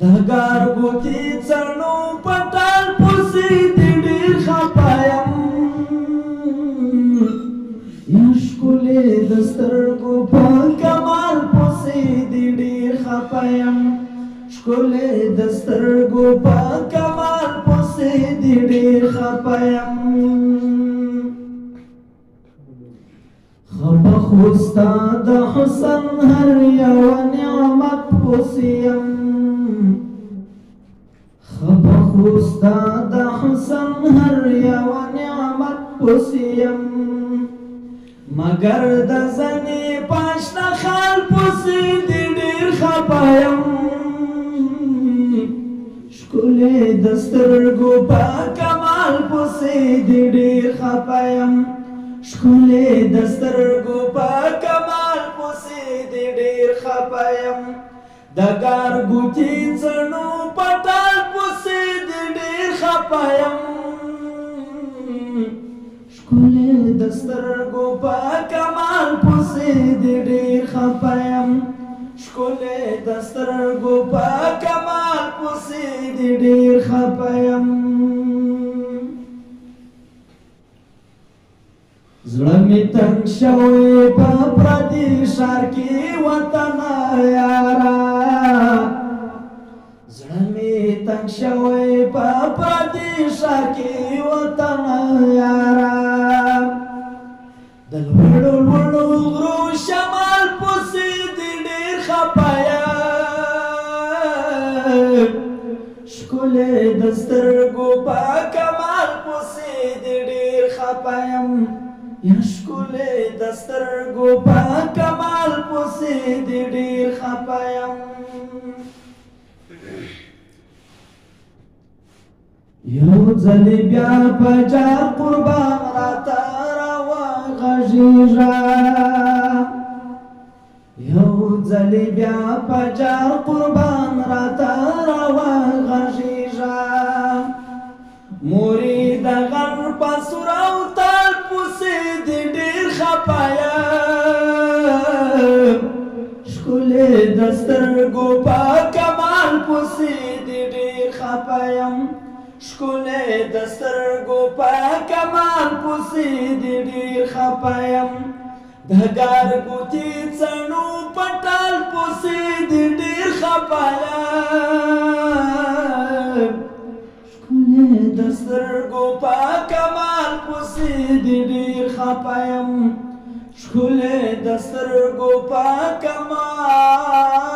دهګار ګوتې څڼو پټال پسې دې ډېر خفه یم یا ښکلې د سترګو په کمال پسې دې ډېر خفه یم ښکلې د سترګو په کمال پسې دې ډېر خفه یم خفه خو ستا د حسن هر یوه نعمت پسې یم خفه خو ستا د حسن هر یوه نعمت پسې یم مگر د زنې په اشنا خال پسې دې ډېر خفه یم ښکلې د سترګو په کمال پسې دې ډېر خفه یم ښکلې د سترګو په کمال پسې دې ډېر خفه یم دهګار ګوتې څڼو پټال پسې دې ډېر خفه یم ښکلې د سترګو په کمال پسې دې ډېر خفه یم ښکلې د سترګو په کمال پسې دې ډېر خفه یم زړه مې تنګ شوی په پردي ښار کې وطنه یاره زړه مې تنګ شوی په پردي ښار کې وطنه یاره د لوړو لوړو غرو شمال پسې دې ډېر خفه یم ښکلې د سترګو په کمال پسې دې ډېر خفه یم یا ښکلې د سترګو په کمال پسې دې ډېر خفه یم یو ځلې بیا په جار قربان راته راوغږېږه یو ځلې بیا په جار قربان راته راوغږېږه مورې د غر په سور او تال پسې دې ډېر خفه یم ښکلې د سترګو په کمال پسې دې ډېر خفه یم ښکلې د سترګو په کمال پسې دې ډېر خفه یم دهګار ګوتې څڼو پټال پسې دې ډېر خفه یم ښکلې د سترګو په کمال پسې دې ډېر خفه یم ښکلې د سترګو په کمال